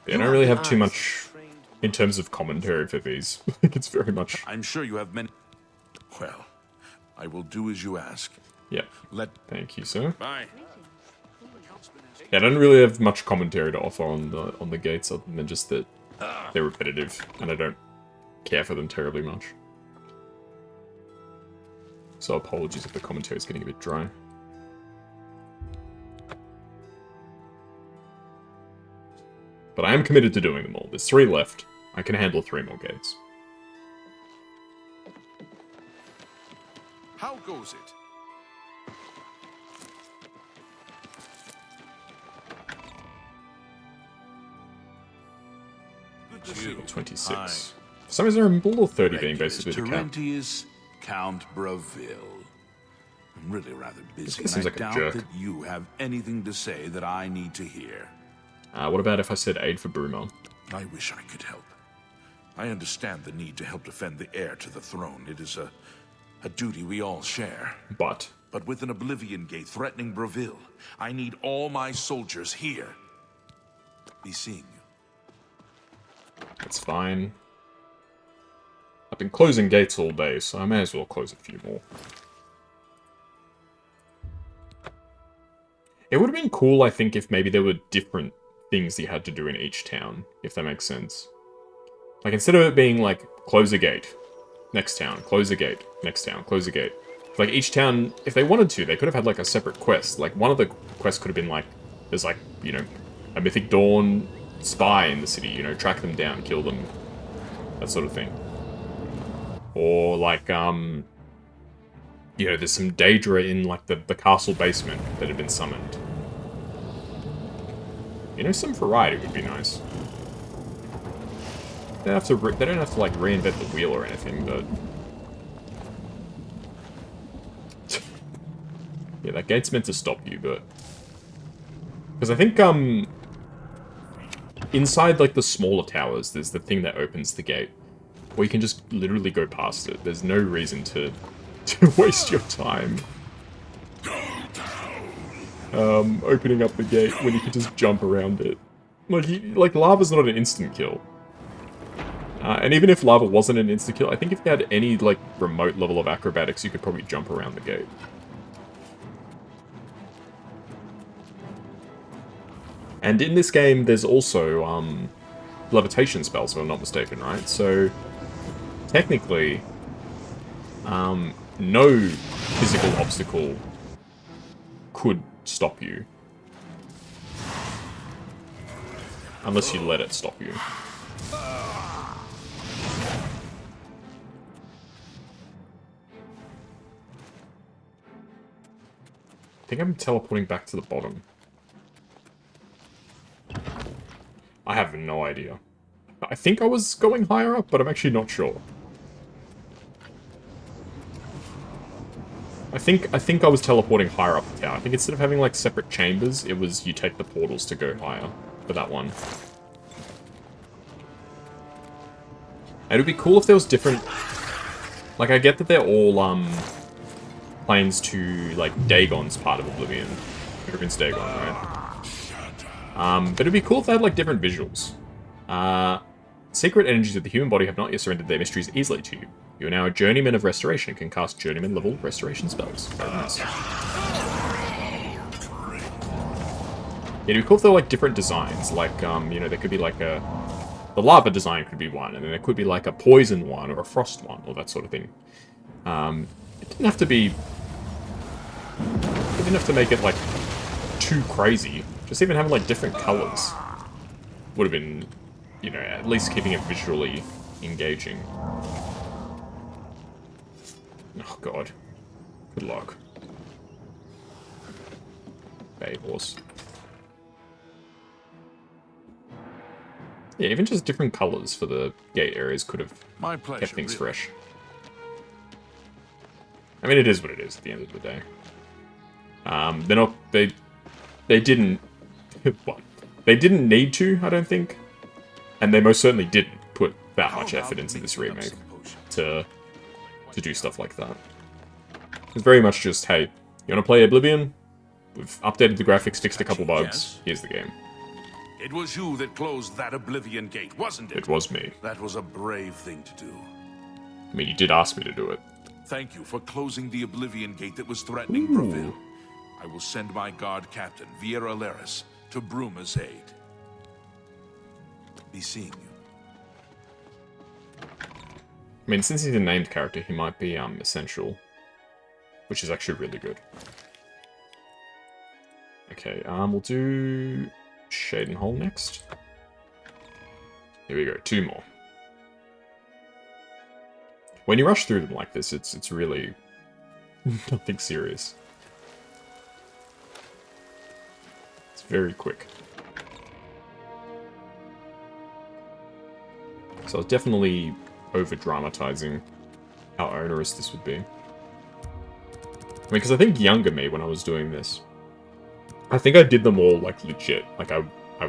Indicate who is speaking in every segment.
Speaker 1: They don't really have too much in terms of commentary for these. It's very much...
Speaker 2: I'm sure you have many... Well, I will do as you ask.
Speaker 1: Yeah. Thank you, sir.
Speaker 2: Bye.
Speaker 1: Yeah, I don't really have much commentary to offer on the gates other than just that they're repetitive, and I don't care for them terribly much. So apologies if the commentary is getting a bit dry. But I am committed to doing them all. There's 3 left. I can handle 3 more gates.
Speaker 2: How goes it? Good to see you.
Speaker 1: 26. For some reason I remember all 30 being basically the cap.
Speaker 2: Terentius Count Braville. I'm really rather busy,
Speaker 1: This
Speaker 2: and
Speaker 1: guy
Speaker 2: I
Speaker 1: seems like a
Speaker 2: doubt
Speaker 1: jerk.
Speaker 2: that you have anything to say that I need to hear.
Speaker 1: What about if I said aid for Bruma?
Speaker 2: I wish I could help. I understand the need to help defend the heir to the throne. It is a duty we all share.
Speaker 1: But
Speaker 2: But with an Oblivion gate threatening Braville, I need all my soldiers here. Be seeing you.
Speaker 1: that's fine. I've been closing gates all day, so I may as well close a few more. It would have been cool, I think, if maybe there were different things you had to do in each town, if that makes sense. Like, instead of it being, like, close a gate, next town, close a gate, next town, close a gate. Like, each town, if they wanted to, they could have had, like, a separate quest. Like, one of the quests could have been, like, there's, like, you know, a Mythic Dawn spy in the city, you know, track them down, kill them, that sort of thing. Or, like, you know, there's some Daedra in, like, the castle basement that had been summoned. You know, some variety would be nice. They don't have to like reinvent the wheel or anything, but yeah, that gate's meant to stop you, but because I think inside like the smaller towers, there's the thing that opens the gate, where you can just literally go past it. There's no reason to waste your time opening up the gate when you can just jump around it. Like lava's not an instant kill. And even if lava wasn't an instant kill, I think if you had any, like, remote level of acrobatics, you could probably jump around the gate. And in this game, there's also, levitation spells, if I'm not mistaken, right? So, technically, no physical obstacle could stop you. Unless you let it stop you. I think I'm teleporting back to the bottom. I have no idea. I think I was going higher up, but I'm actually not sure. I think I was teleporting higher up the tower. I think instead of having like separate chambers, it was you take the portals to go higher for that one. And it would be cool if there was different... Like, I get that they're all, planes to, like, Dagon's part of Oblivion. Prince Dagon, right? But it'd be cool if they had, like, different visuals. Secret energies of the human body have not yet surrendered their mysteries easily to you. You are now a journeyman of restoration and can cast journeyman-level restoration spells. Very nice. Yeah, it'd be cool if there were, like, different designs. Like, you know, there could be, like, a... The lava design could be one, and then there could be, like, a poison one or a frost one, or that sort of thing. It didn't have to be... It didn't have to make it, like, too crazy. Just even having, like, different colors would have been, you know, at least keeping it visually engaging. Oh, God. Good luck. Bay horse. Yeah, even just different colors for the gate areas could have kept things fresh. I mean, it is what it is at the end of the day. They're not... They didn't... What? They didn't need to, I don't think. And they most certainly didn't put that much effort into this remake to do stuff like that. It's very much just, hey, you want to play Oblivion? We've updated the graphics, fixed a couple bugs, here's the game.
Speaker 2: It was you that closed that Oblivion gate, wasn't it?
Speaker 1: It was me.
Speaker 2: That was a brave thing to do.
Speaker 1: I mean, you did ask me to do it.
Speaker 2: Thank you for closing the Oblivion gate that was threatening
Speaker 1: Ooh.
Speaker 2: Breville. I will send my guard captain, Viera Laris, to Bruma's aid. Be seeing you.
Speaker 1: I mean, since he's a named character, he might be essential, which is actually really good. Okay, we'll do Cheydinhal next. Here we go, 2 more. When you rush through them like this, it's really nothing serious. It's very quick. So I was definitely over-dramatizing how onerous this would be. I mean, because I think younger me, when I was doing this, I think I did them all, like, legit. Like, I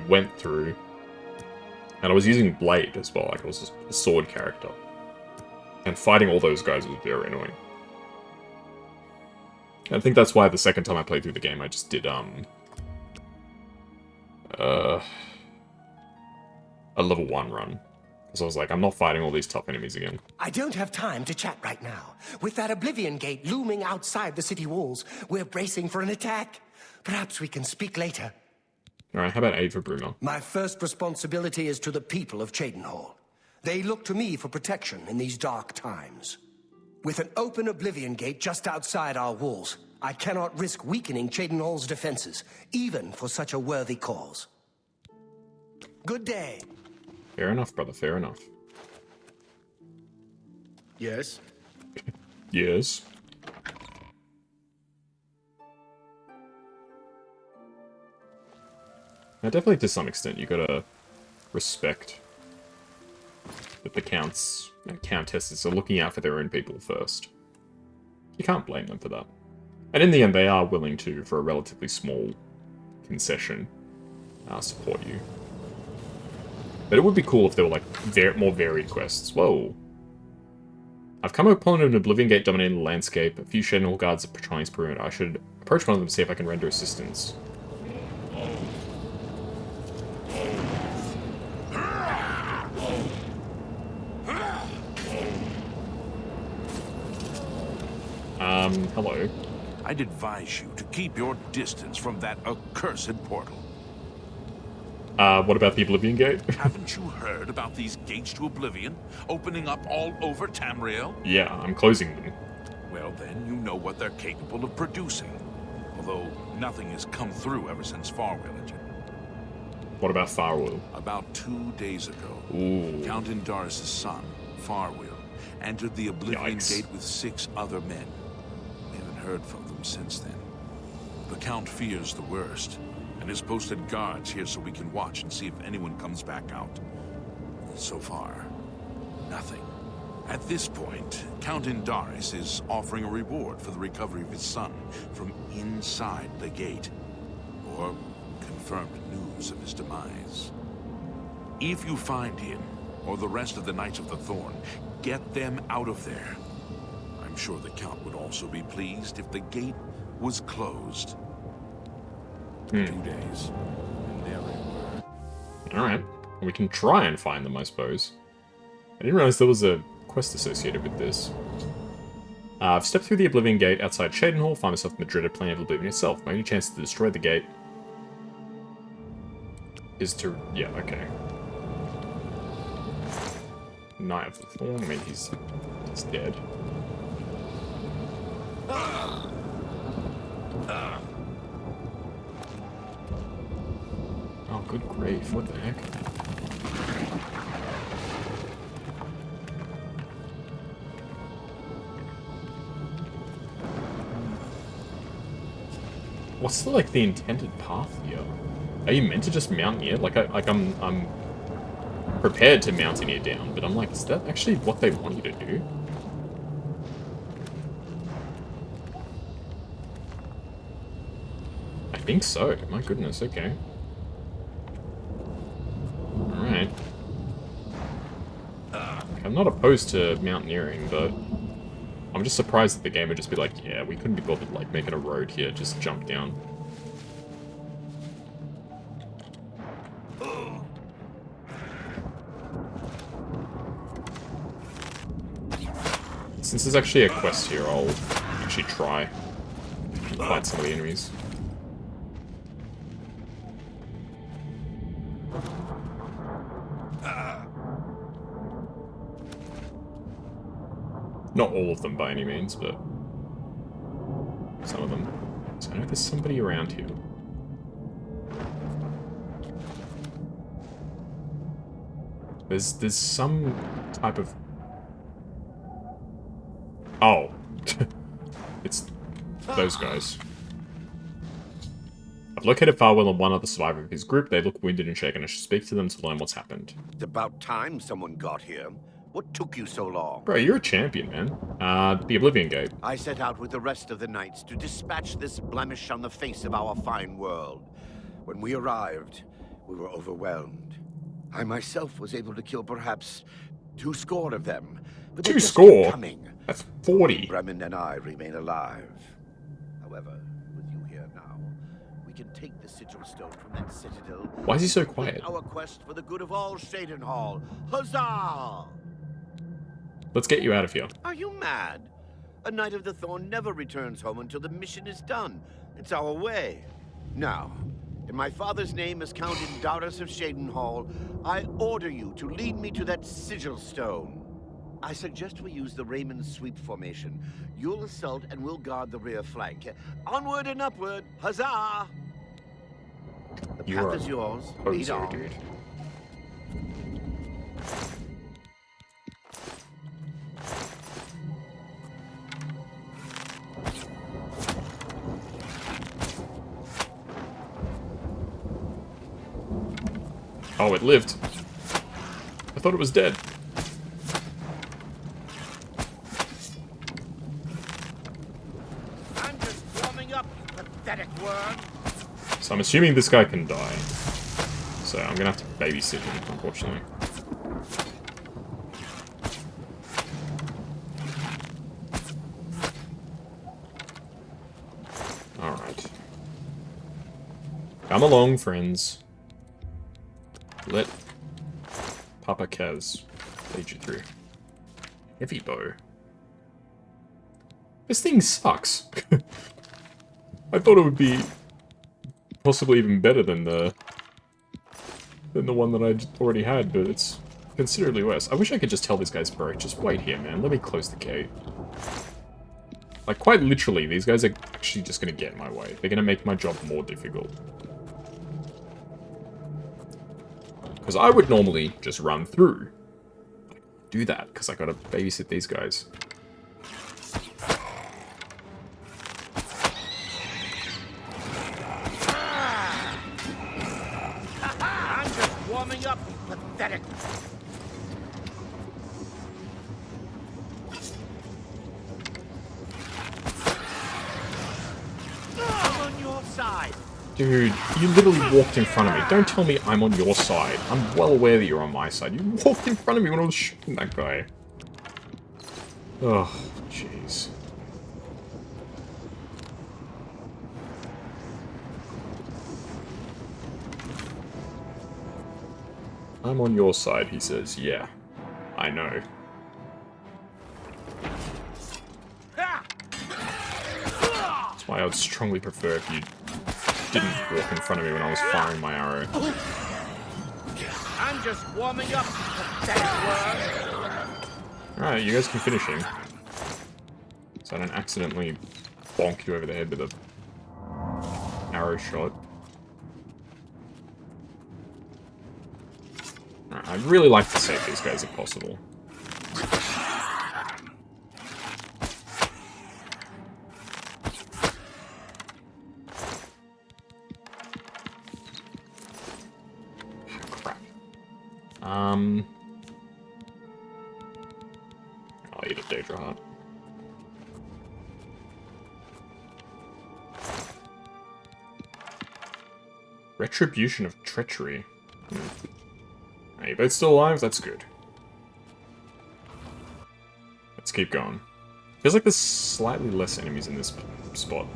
Speaker 1: went through, and I was using Blade as well, like, I was a sword character. And fighting all those guys was very annoying. I think that's why the second time I played through the game, I just did, a level 1 run. Because I was like, I'm not fighting all these tough enemies again.
Speaker 3: I don't have time to chat right now. With that Oblivion gate looming outside the city walls, we're bracing for an attack. Perhaps we can speak later.
Speaker 1: Alright, how about aid for Bruma?
Speaker 3: My first responsibility is to the people of Cheydinhal. They look to me for protection in these dark times. With an open Oblivion gate just outside our walls, I cannot risk weakening Cheydinhal's defenses, even for such a worthy cause. Good day.
Speaker 1: Fair enough, brother, fair enough.
Speaker 3: Yes?
Speaker 1: Yes. Now, definitely to some extent, you gotta respect that the counts and countesses are looking out for their own people first. You can't blame them for that. And in the end, they are willing to, for a relatively small concession, support you. But it would be cool if there were, like, more varied quests. Whoa. I've come upon an Oblivion Gate dominating the landscape. A few Cheydinhal guards are patrolling its perimeter. I should approach one of them to see if I can render assistance. Hello.
Speaker 2: I'd advise you to keep your distance from that accursed portal.
Speaker 1: What about the Oblivion Gate?
Speaker 2: Haven't you heard about these gates to Oblivion opening up all over Tamriel?
Speaker 1: Yeah, I'm closing them.
Speaker 2: Well, then you know what they're capable of producing. Although nothing has come through ever since Farwell entered.
Speaker 1: What about Farwell?
Speaker 2: About 2 days ago,
Speaker 1: Ooh.
Speaker 2: Count Indaris' son, Farwell, entered the Oblivion
Speaker 1: Yikes.
Speaker 2: Gate with 6 other men. We haven't heard from them since then. The Count fears the worst, and has posted guards here so we can watch and see if anyone comes back out. So far, nothing. At this point, Count Indaris is offering a reward for the recovery of his son from inside the gate, or confirmed news of his demise. If you find him, or the rest of the Knights of the Thorn, get them out of there. I'm sure the Count would also be pleased if the gate was closed. 2 days, and there they were.
Speaker 1: Alright. We can try and find them, I suppose. I didn't realize there was a quest associated with this. I've stepped through the Oblivion Gate outside Cheydinhal, find myself in the dreaded plane of Oblivion itself. My only chance to destroy the gate is to... yeah, okay. Knight of the Thorn, I mean, he's dead. Oh, good grief, what the heck? What's the intended path here? Are you meant to just mountaineer? I'm prepared to mountaineer down, but I'm like, is that actually what they want you to do? I think so. My goodness, okay. Alright. I'm not opposed to mountaineering, but I'm just surprised that the game would just be like, yeah, we couldn't be bothered making a road here, just jump down. Since there's actually a quest here, I'll actually try and fight some of the enemies. Not all of them by any means, but some of them. So I know there's somebody around here. There's some type of... Oh. It's those guys. I've located Farwell and one other survivor of his group. They look winded and shaken. I should speak to them to learn what's happened.
Speaker 4: It's about time someone got here. What took you so long?
Speaker 1: Bro, you're a champion, man. The Oblivion Gate.
Speaker 4: I set out with the rest of the knights to dispatch this blemish on the face of our fine world. When we arrived, we were overwhelmed. I myself was able to kill perhaps 2 score of them. But they just kept coming.
Speaker 1: That's 40.
Speaker 4: Bremen and I remain alive. However, with you here now, we can take the sigil stone from that citadel.
Speaker 1: Why is he so quiet?
Speaker 4: Our quest for the good of all Cheydinhal. Huzzah!
Speaker 1: Let's get you out of here.
Speaker 4: Are you mad? A Knight of the Thorn never returns home until the mission is done. It's our way. Now, in my father's name as Count Indarius of Cheydinhal, I order you to lead me to that sigil stone. I suggest we use the Raymond sweep formation. You'll assault and we'll guard the rear flank. Onward and upward, huzzah! The path is yours. Lead on.
Speaker 1: Dude. Oh, it lived. I thought it was dead.
Speaker 4: I'm just warming up, you pathetic worm.
Speaker 1: So I'm assuming this guy can die. So I'm gonna have to babysit him, unfortunately. Alright. Come along, friends. Let Papa Kaz lead you through. Heavy bow. This thing sucks. I thought it would be possibly even better than the one that I already had, but it's considerably worse. I wish I could just tell these guys, bro, just wait here, man. Let me close the gate. Like, quite literally, these guys are actually just gonna get in my way. They're gonna make my job more difficult. Because I would normally just run through. Do that, because I gotta babysit these guys.
Speaker 4: I'm just warming up, you pathetic. I'm on your side.
Speaker 1: Dude, you literally walked in front of me. Don't tell me I'm on your side. I'm well aware that you're on my side. You walked in front of me when I was shooting that guy. Oh, jeez. I'm on your side, he says. Yeah, I know. That's why I would strongly prefer if you didn't walk in front of me when I was firing my arrow.
Speaker 4: I'm just warming up, pathetic worm.
Speaker 1: Alright, you guys can finish him. So I don't accidentally bonk you over the head with a arrow shot. Alright, I'd really like to save these guys if possible. I'll eat a Daedra Heart. Retribution of Treachery. Are you both still alive? That's good. Let's keep going. Feels like there's slightly less enemies in this spot.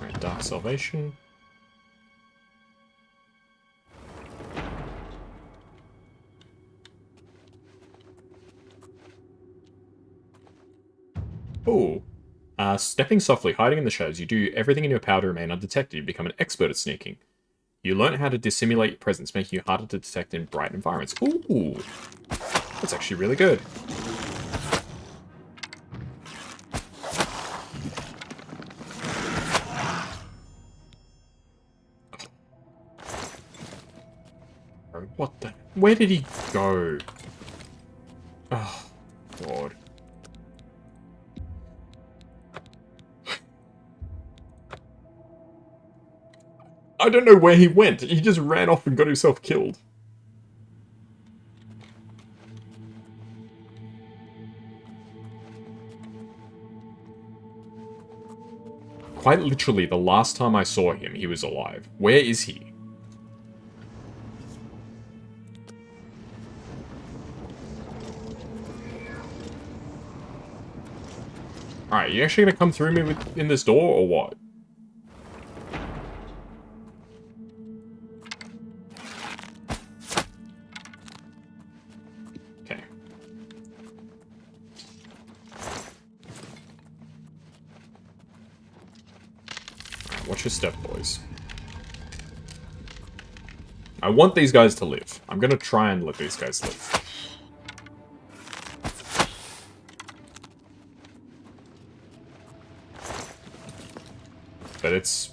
Speaker 1: Alright, Dark Salvation. Oh. Stepping softly, hiding in the shadows, you do everything in your power to remain undetected. You become an expert at sneaking. You learn how to dissimulate your presence, making you harder to detect in bright environments. Ooh. That's actually really good. What the... Where did he go? Oh, God. I don't know where he went. He just ran off and got himself killed. Quite literally, the last time I saw him, he was alive. Where is he? Alright, you actually gonna come through me in this door, or what? Okay. Alright, watch your step, boys. I want these guys to live. I'm gonna try and let these guys live. But it's...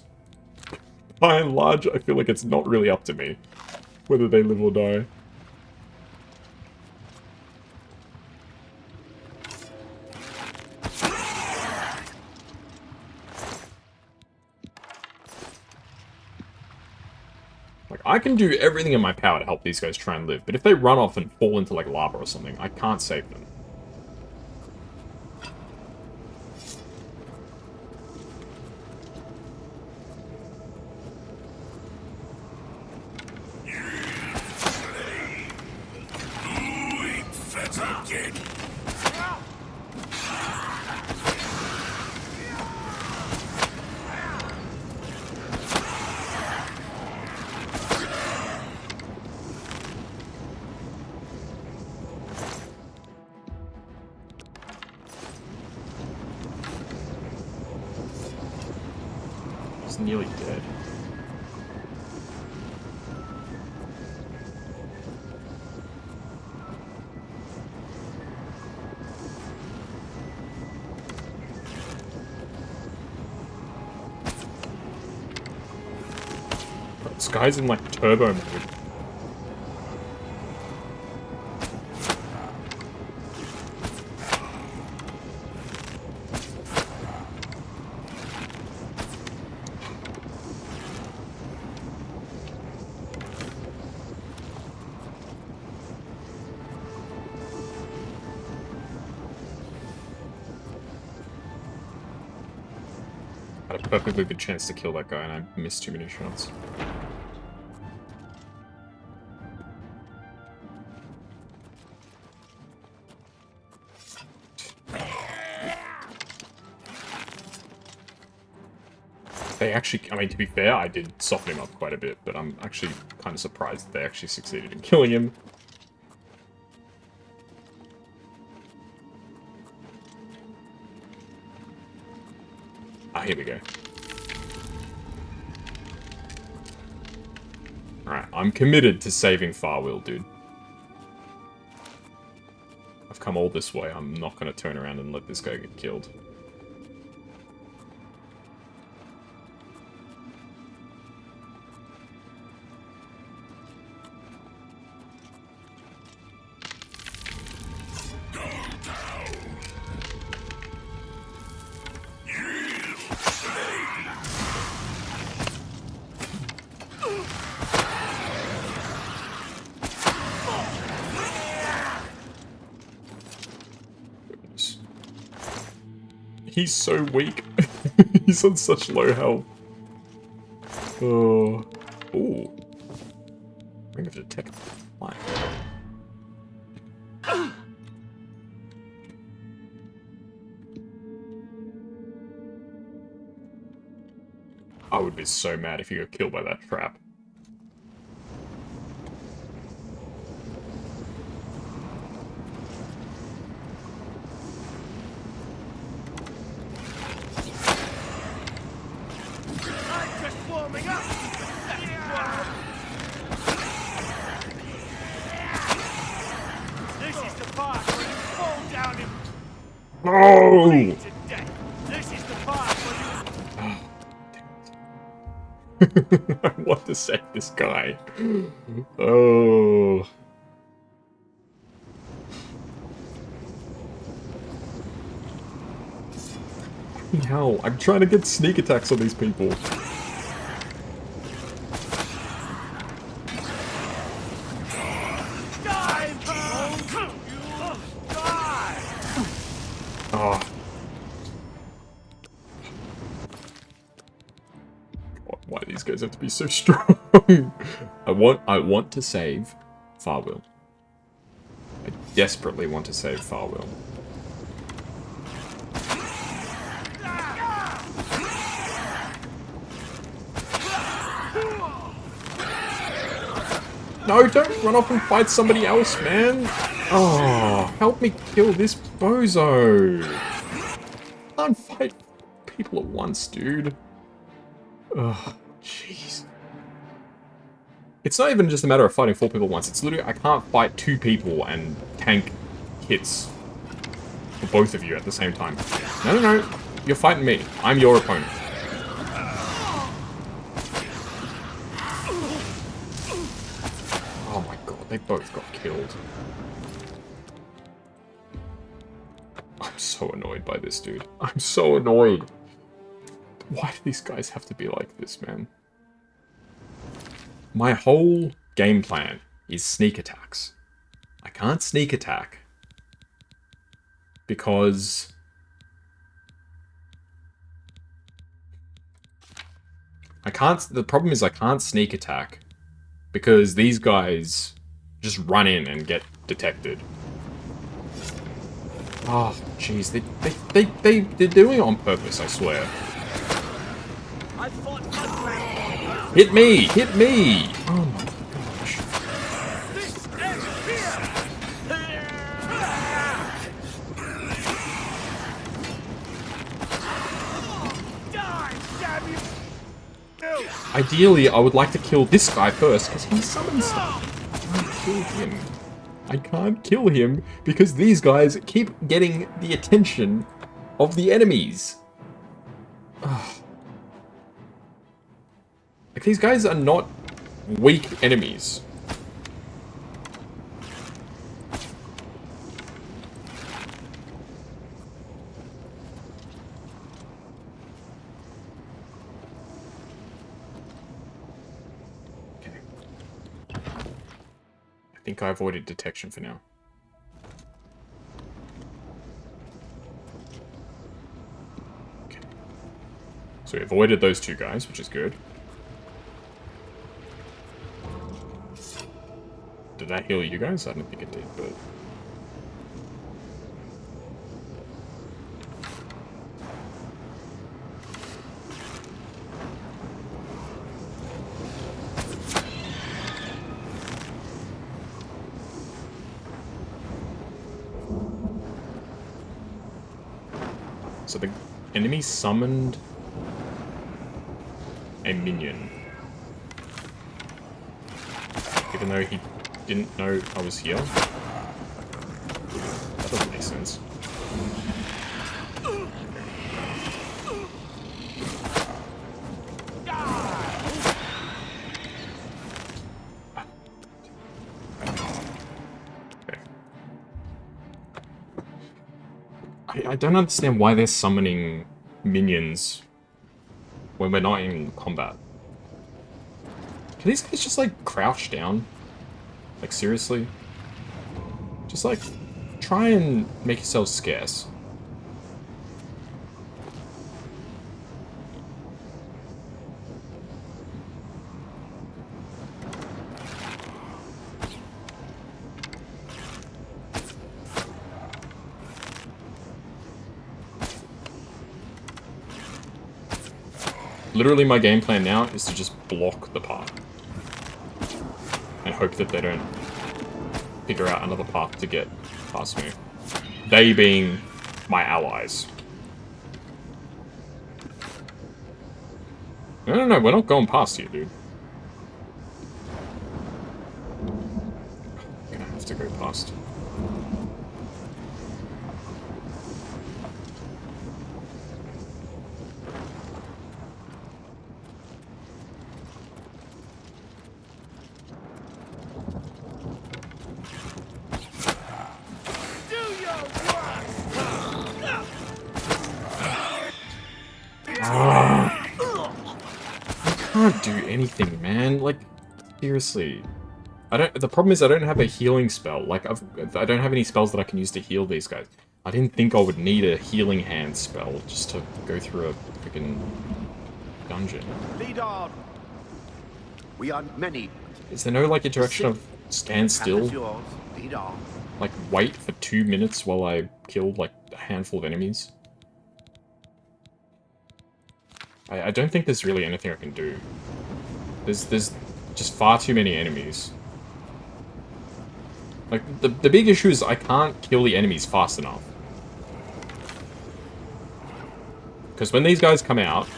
Speaker 1: By and large, I feel like it's not really up to me whether they live or die. Like, I can do everything in my power to help these guys try and live, but if they run off and fall into, like, lava or something, I can't save them. He's nearly dead. This guy's in, like, turbo mode. Had a perfectly good chance to kill that guy, and I missed too many shots. They actually, I mean, to be fair, I did soften him up quite a bit, but I'm actually kind of surprised that they actually succeeded in killing him. Ah, here we go. Alright, I'm committed to saving Farwill, dude. I've come all this way, I'm not going to turn around and let this guy get killed. He's so weak. He's on such low health. Oh. Ooh. Ring of Detect. Why? I would be so mad if you got killed by that trap.
Speaker 5: I'm just warming up. This is the part where you fall down and
Speaker 1: No!
Speaker 5: bleed to death. This is the part where you...
Speaker 1: I want to save this guy. Oh. Fucking hell, I'm trying to get sneak attacks on these people.
Speaker 5: Die, Bones! You die!
Speaker 1: Oh. Why do these guys have to be so strong? I want to save Farwell. I desperately want to save Farwell. No, don't run off and fight somebody else, man! Oh, help me kill this bozo! Can't fight people at once, dude. Ugh, jeez. It's not even just a matter of fighting 4 people at once. It's literally, I can't fight 2 people and tank hits for both of you at the same time. No, no, no. You're fighting me. I'm your opponent. Oh my god, they both got killed. I'm so annoyed by this, dude. I'm so annoyed. Why do these guys have to be like this, man? My whole game plan is sneak attacks. I can't sneak attack because the problem is I can't sneak attack because these guys just run in and get detected. Oh, jeez, they're doing it on purpose, I swear. Hit me! Hit me! Oh my gosh. Ideally, I would like to kill this guy first, because he summons stuff. I can't kill him. I can't kill him, because these guys keep getting the attention of the enemies. Ugh. Like, these guys are not weak enemies. Okay. I think I avoided detection for now. Okay. So we avoided those 2 guys, which is good. Did that heal you guys? I don't think it did, but... So the enemy summoned a minion. Even though he didn't know I was here. That doesn't make sense. Okay. I don't understand why they're summoning minions when we're not in combat. Can these guys just like crouch down? Like, seriously? Just, like, try and make yourselves scarce. Literally, my game plan now is to just block the path. And hope that they don't figure out another path to get past me. They being my allies. No, we're not going past you, dude. I'm gonna have to go past. I can't do anything, man. Like, seriously. The problem is I don't have a healing spell. Like, I don't have any spells that I can use to heal these guys. I didn't think I would need a healing hand spell just to go through a freaking dungeon.
Speaker 4: Lead on. We are many.
Speaker 1: Is there no, like, interaction of stand still?
Speaker 4: Yours. Lead on.
Speaker 1: Like, wait for 2 minutes while I kill, like, a handful of enemies? I don't think there's really anything I can do. There's just far too many enemies. Like, the big issue is I can't kill the enemies fast enough. Because when these guys come out...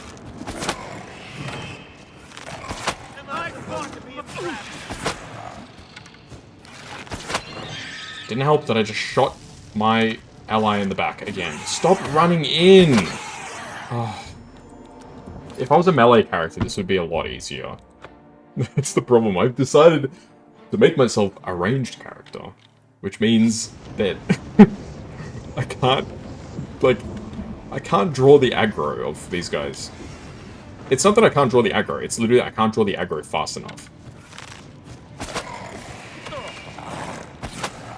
Speaker 1: Didn't help that I just shot my ally in the back again. Stop running in! Oh. If I was a melee character, this would be a lot easier. That's the problem. I've decided to make myself a ranged character. Which means that I can't, like, I can't draw the aggro of these guys. It's not that I can't draw the aggro, it's literally I can't draw the aggro fast enough.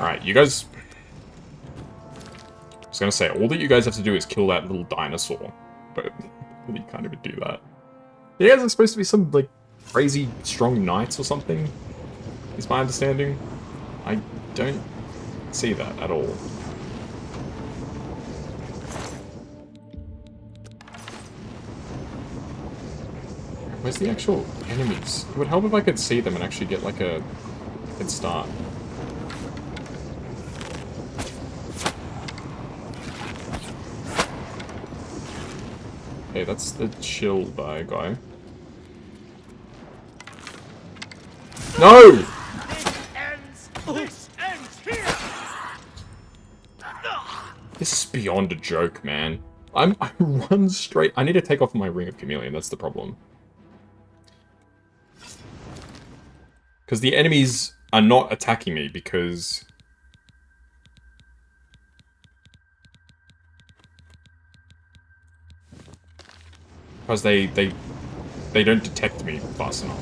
Speaker 1: Alright, you guys... I was gonna say, all that you guys have to do is kill that little dinosaur. But... you can't even do that. You guys are supposed to be some, like, crazy strong knights or something, is my understanding. I don't see that at all. Where's the actual enemies? It would help if I could see them and actually get, like, a head start. Hey, that's the chill guy. No!
Speaker 5: This ends here.
Speaker 1: This is beyond a joke, man. I run straight. I need to take off my Ring of Chameleon, that's the problem. Because the enemies are not attacking me because... Because they don't detect me fast enough.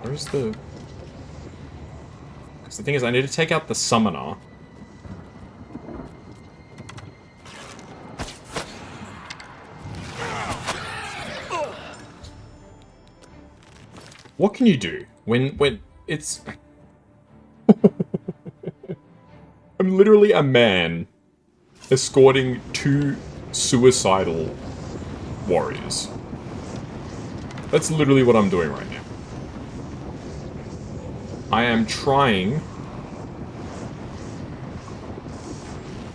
Speaker 1: Where's the... Because the thing is, I need to take out the summoner. What can you do when it's... I'm literally a man escorting 2 suicidal warriors. That's literally what I'm doing right now. I am trying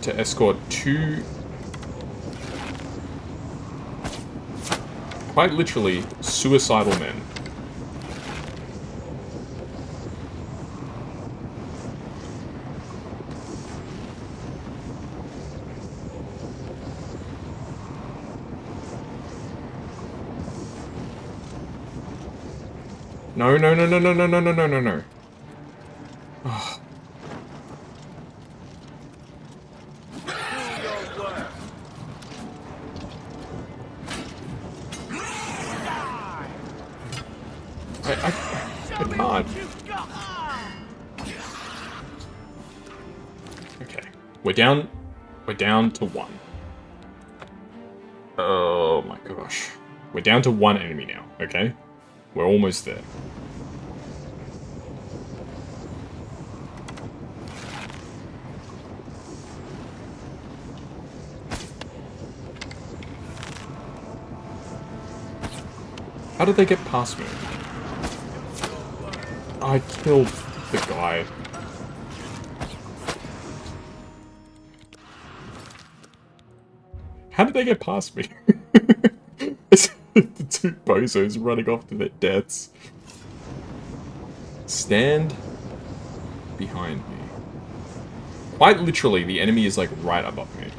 Speaker 1: to escort 2... quite literally suicidal men. No. Oh. I can't. Okay. We're down to 1. Oh my gosh. We're down to 1 enemy now, okay? We're almost there. How did they get past me? I killed the guy. How did they get past me? The two bozos running off to their deaths. Stand behind me. Quite literally, the enemy is like right above me.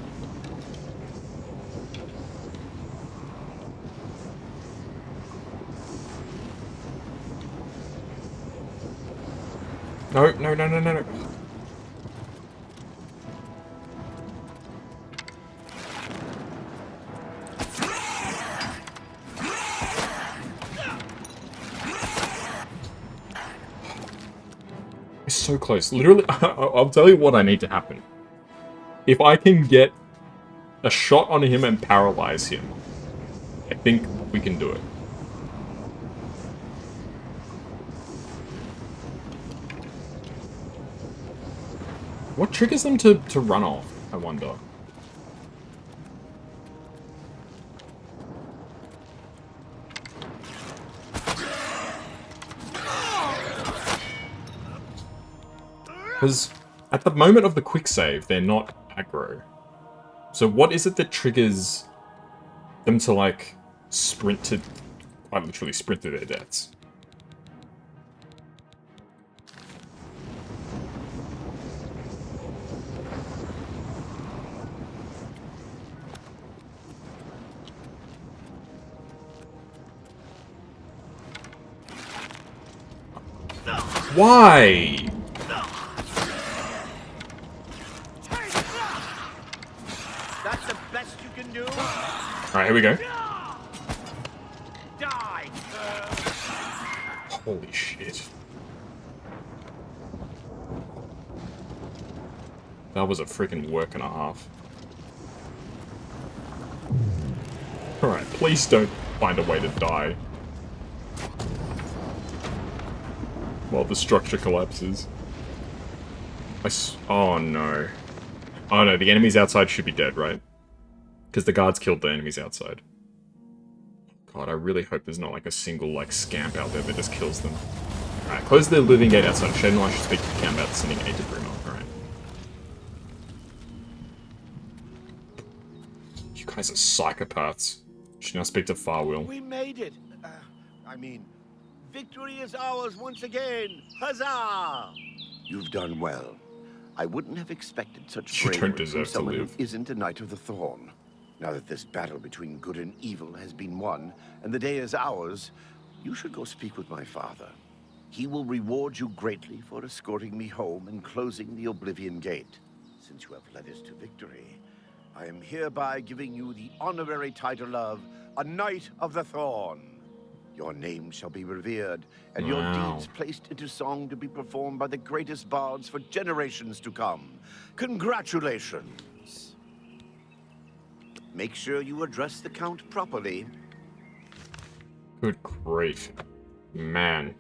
Speaker 1: No, no, no, no, no, no. It's so close. Literally, I'll tell you what I need to happen. If I can get a shot on him and paralyze him, I think we can do it. What triggers them to run off, I wonder? Because at the moment of the quick save, they're not aggro. So what is it that triggers them to, like, sprint to... quite literally sprint to their deaths? Why?
Speaker 4: That's the best you can do?
Speaker 1: Alright, here we go.
Speaker 4: Die!
Speaker 1: Holy shit. That was a freaking work and a half. Alright, please don't find a way to die while the structure collapses. Oh no. Oh no, the enemies outside should be dead, right? Because the guards killed the enemies outside. God, I really hope there's not like a single like scamp out there that just kills them. Alright, close the living gate outside. Cheydinhal, I should speak to the camp about sending aid to Brimo. Alright. You guys are psychopaths. Should now speak to Farwill.
Speaker 4: We made it. Victory is ours once again. Huzzah! You've done well. I wouldn't have expected such
Speaker 1: You don't
Speaker 4: bravery
Speaker 1: deserve
Speaker 4: from
Speaker 1: to
Speaker 4: someone who
Speaker 1: live.
Speaker 4: isn't a Knight of the Thorn. Now that this battle between good and evil has been won, and the day is ours, you should go speak with my father. He will reward you greatly for escorting me home and closing the Oblivion Gate. Since you have led us to victory, I am hereby giving you the honorary title of a Knight of the Thorn. Your name shall be revered, and your
Speaker 1: Wow.
Speaker 4: deeds placed into song to be performed by the greatest bards for generations to come. Congratulations! Make sure you address the Count properly.
Speaker 1: Good grief. Man.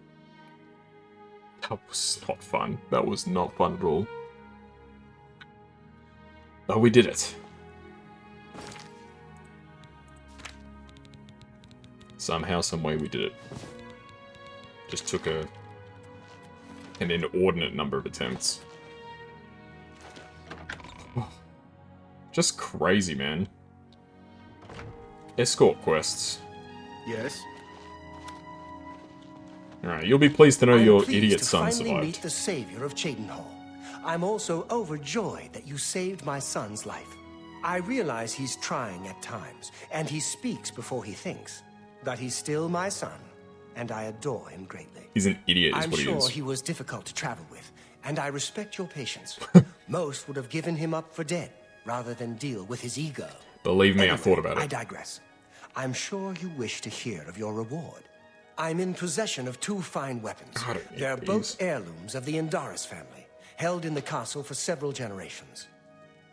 Speaker 1: That was not fun. That was not fun at all. Oh, we did it. Somehow, someway, we did it. Just took an inordinate number of attempts. Just crazy, man. Escort quests.
Speaker 4: Yes?
Speaker 1: Alright, you'll be pleased to know
Speaker 3: I'm
Speaker 1: your
Speaker 3: pleased
Speaker 1: idiot
Speaker 3: to
Speaker 1: son
Speaker 3: finally
Speaker 1: survived.
Speaker 3: meet the savior of Cheydinhal. I'm also overjoyed that you saved my son's life. I realize he's trying at times, and he speaks before he thinks. But he's still my son, and I adore him greatly.
Speaker 1: He's an idiot, is
Speaker 3: I'm
Speaker 1: what he
Speaker 3: sure
Speaker 1: is.
Speaker 3: he was difficult to travel with, and I respect your patience. Most would have given him up for dead, rather than deal with his ego.
Speaker 1: Believe me, I
Speaker 3: Anyway,
Speaker 1: thought about
Speaker 3: I
Speaker 1: it.
Speaker 3: digress. I'm sure you wish to hear of your reward. I'm in possession of two fine weapons.
Speaker 1: I don't need
Speaker 3: They're
Speaker 1: these.
Speaker 3: both heirlooms of the Indaris family, held in the castle for several generations.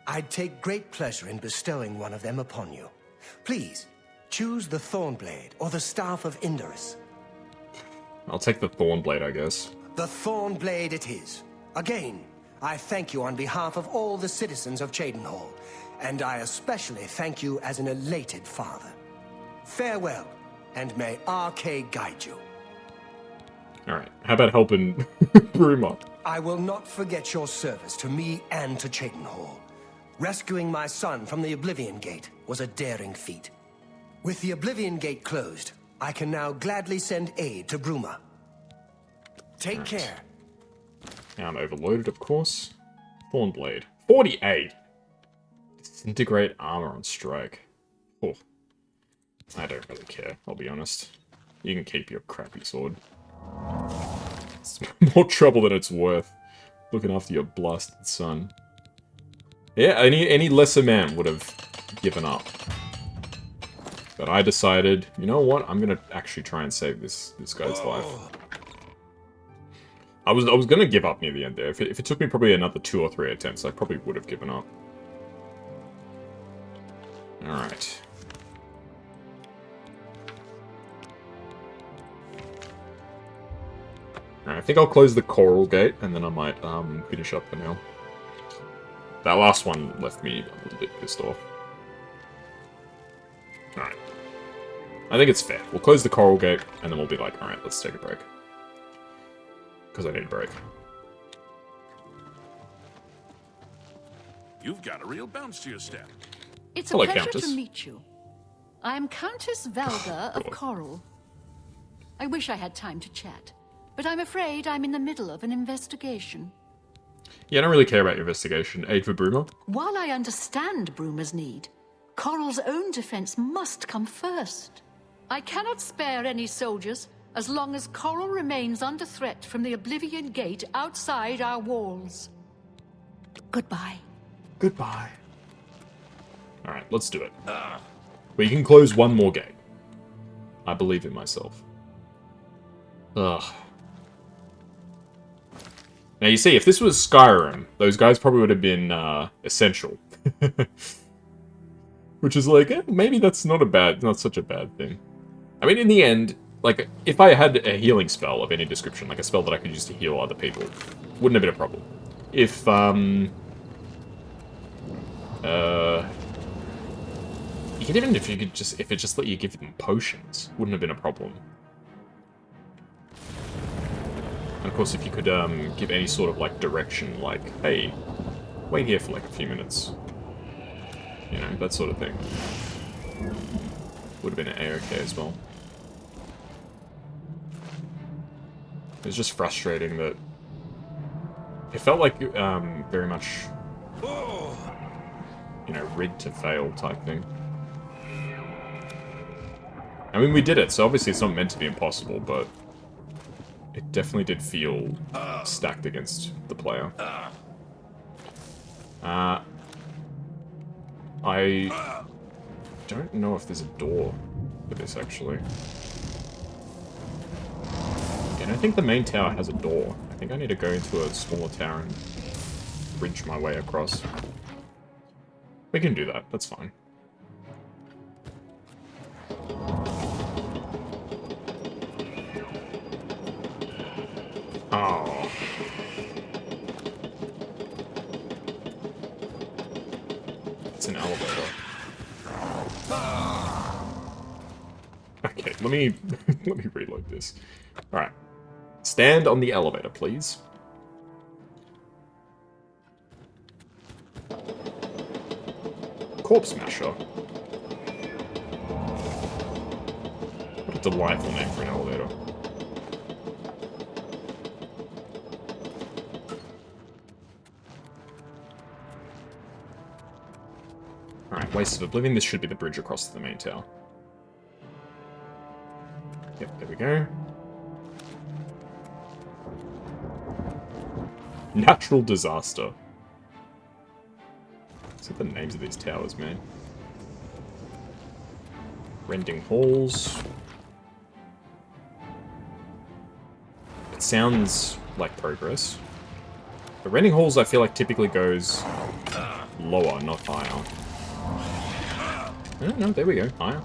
Speaker 3: I'd take great pleasure in bestowing one of them upon you. Please, choose the Thornblade or the Staff of Indaris.
Speaker 1: I'll take the Thornblade, I guess.
Speaker 3: The Thornblade it is. Again, I thank you on behalf of all the citizens of Cheydinhal, and I especially thank you as an elated father. Farewell, and may RK guide you.
Speaker 1: Alright, how about helping Bruma?
Speaker 3: I will not forget your service to me and to Cheydinhal. Rescuing my son from the Oblivion Gate was a daring feat. With the Oblivion Gate closed, I can now gladly send aid to Bruma. Take care.
Speaker 1: Now I'm overloaded, of course. Thornblade. 48! Disintegrate armor on strike. Oh. I don't really care, I'll be honest. You can keep your crappy sword. It's more trouble than it's worth. Looking after your blasted son. Yeah, any lesser man would have given up. But I decided, you know what? I'm gonna actually try and save this guy's life. I was gonna give up near the end there. If it took me probably another 2 or 3 attempts, I probably would have given up. Alright. Alright, I think I'll close the coral gate, and then I might finish up for now. That last one left me a little bit pissed off. Alright. I think it's fair. We'll close the coral gate, and then we'll be like, alright, let's take a break. Because I need a break.
Speaker 2: You've got a real bounce to your step.
Speaker 6: It's a
Speaker 1: Hello,
Speaker 6: pleasure
Speaker 1: Countess.
Speaker 6: to meet you. I am Countess Valga of
Speaker 1: God.
Speaker 6: Coral. I wish I had time to chat, but I'm afraid I'm in the middle of an investigation.
Speaker 1: Yeah, I don't really care about your investigation. Aid for Bruma?
Speaker 6: While I understand Bruma's need, Coral's own defense must come first. I cannot spare any soldiers as long as Coral remains under threat from the Oblivion Gate outside our walls. Goodbye.
Speaker 1: Goodbye. Alright, let's do it. We can close one more gate. I believe in myself. Ugh. Now you see, if this was Skyrim, those guys probably would have been essential. Which is like, maybe that's not such a bad thing. I mean, in the end, like, if I had a healing spell of any description, like a spell that I could use to heal other people, wouldn't have been a problem. If, even if it just let you give them potions, wouldn't have been a problem. And of course, if you could, give any sort of, like, direction, like, hey, wait here for, like, a few minutes. You know, that sort of thing. Would have been an A-OK as well. It was just frustrating that it felt like very much, you know, rigged to fail type thing. I mean, we did it, so obviously it's not meant to be impossible, but it definitely did feel stacked against the player. I don't know if there's a door for this, actually. And I think the main tower has a door. I think I need to go into a smaller tower and bridge my way across. We can do that, that's fine. Oh. It's an elevator. Okay, let me reload this. Alright. Stand on the elevator, please. Corpse Smasher. What a delightful name for an elevator. Alright, Wastes of Oblivion. This should be the bridge across to the main tower. Yep, there we go. Natural disaster. Look at the names of these towers, man. Rending halls. It sounds like progress. The rending halls, I feel like, typically goes lower, not higher. Oh, no, there we go. Higher.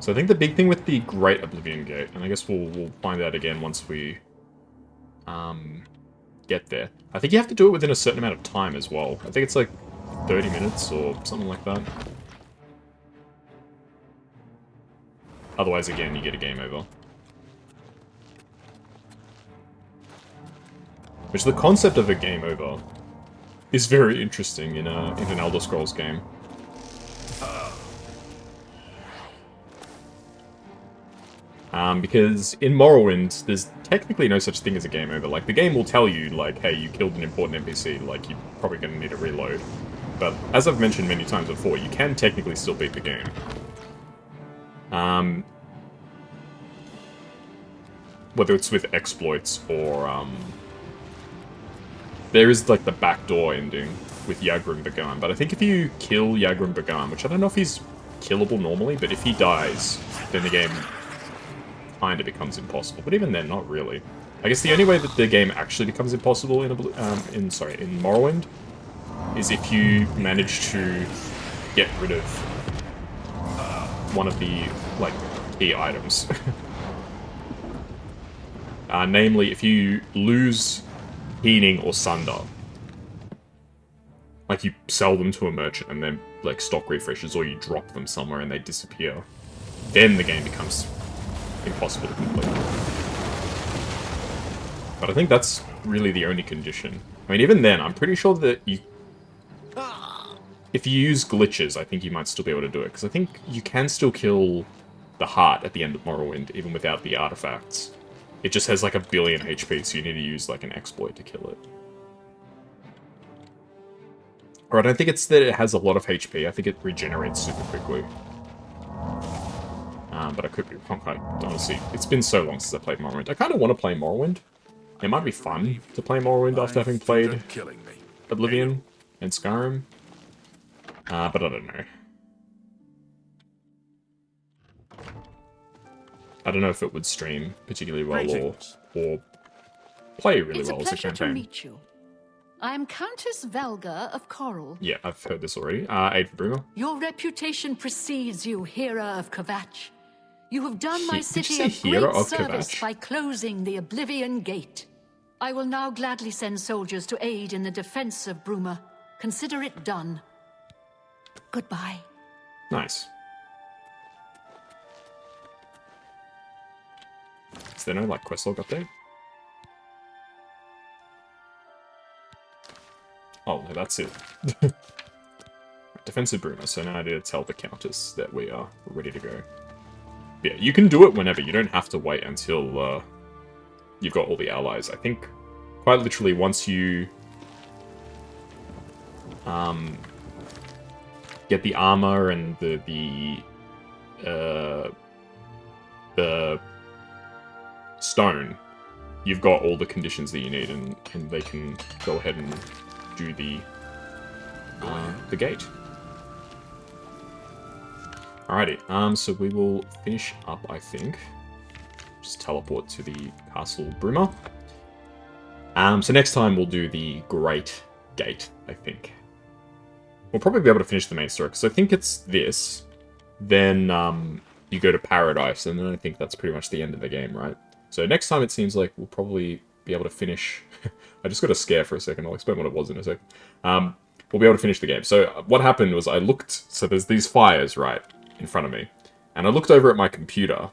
Speaker 1: So I think the big thing with the Great Oblivion Gate, and I guess we'll find out again once we get there. I think you have to do it within a certain amount of time as well. I think it's like 30 minutes or something like that. Otherwise, again, you get a game over. Which the concept of a game over is very interesting in an Elder Scrolls game. Because in Morrowind, there's technically no such thing as a game over. Like, the game will tell you, like, hey, you killed an important NPC, like, you're probably going to need a reload. But, as I've mentioned many times before, you can technically still beat the game. Whether it's with exploits or, there is, like, the backdoor ending with Yaghrun Bagan, but I think if you kill Yaghrun Bagan, which I don't know if he's killable normally, but if he dies, then the game kind of becomes impossible. But even then, not really. I guess the only way that the game actually becomes impossible in Morrowind is if you manage to get rid of one of the, like, key items. Namely, if you lose Healing or Sunder. Like, you sell them to a merchant and then, like, stock refreshes, or you drop them somewhere and they disappear. Then the game becomes impossible to complete. But I think that's really the only condition. I mean, even then, I'm pretty sure that you... If you use glitches, I think you might still be able to do it, because I think you can still kill the heart at the end of Morrowind, even without the artifacts. It just has like 1 billion HP, so you need to use like an exploit to kill it. Or I don't think it's that it has a lot of HP, I think it regenerates super quickly. But I could be wrong, honestly. It's been so long since I played Morrowind. I kind of want to play Morrowind. It might be fun to play Morrowind after having played Oblivion and Skyrim. But I don't know. I don't know if it would stream particularly well or play really well as a campaign.
Speaker 6: It's a pleasure to meet you. I am Countess Velga of Coral.
Speaker 1: Yeah, I've heard this already. Aid for Bruno.
Speaker 6: Your reputation precedes you, Hera of Kvatch. You have done my city a
Speaker 1: Hera
Speaker 6: great
Speaker 1: of
Speaker 6: service
Speaker 1: Kvatch?
Speaker 6: by closing the Oblivion Gate. I will now gladly send soldiers to aid in the defense of Bruma. Consider it done. Goodbye.
Speaker 1: Nice. Is there no, like, quest log update? Oh, no, that's it. Defensive Bruma, so now I need to tell the Countess that we are ready to go. Yeah, you can do it whenever. You don't have to wait until you've got all the allies. I think, quite literally, once you get the armor and the stone, you've got all the conditions that you need, and they can go ahead and do the gate. Alrighty, so we will finish up, I think. Just teleport to the Castle Bruma. So next time we'll do the Great Gate, I think. We'll probably be able to finish the main story, because I think it's this. Then you go to Paradise, and then I think that's pretty much the end of the game, right? So next time it seems like we'll probably be able to finish... I just got a scare for a second, I'll explain what it was in a sec. We'll be able to finish the game. So what happened was I looked... So there's these fires, right, in front of me. And I looked over at my computer.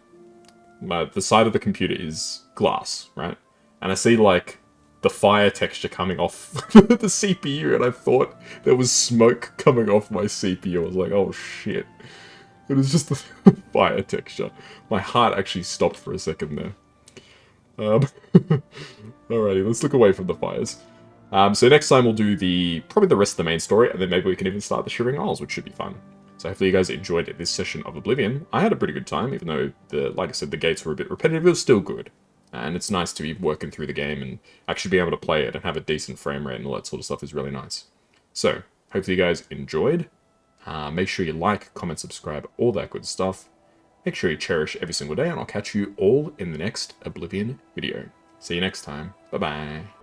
Speaker 1: The side of the computer is glass, right? And I see, like, the fire texture coming off the CPU, and I thought there was smoke coming off my CPU. I was like, oh shit. It was just the fire texture. My heart actually stopped for a second there. Alrighty, let's look away from the fires. So next time we'll do probably the rest of the main story, and then maybe we can even start the Shivering Isles, which should be fun. So hopefully you guys enjoyed this session of Oblivion. I had a pretty good time, even though, like I said, the gates were a bit repetitive, it was still good. And it's nice to be working through the game and actually be able to play it and have a decent frame rate and all that sort of stuff is really nice. So, hopefully you guys enjoyed. Make sure you like, comment, subscribe, all that good stuff. Make sure you cherish every single day, and I'll catch you all in the next Oblivion video. See you next time. Bye-bye.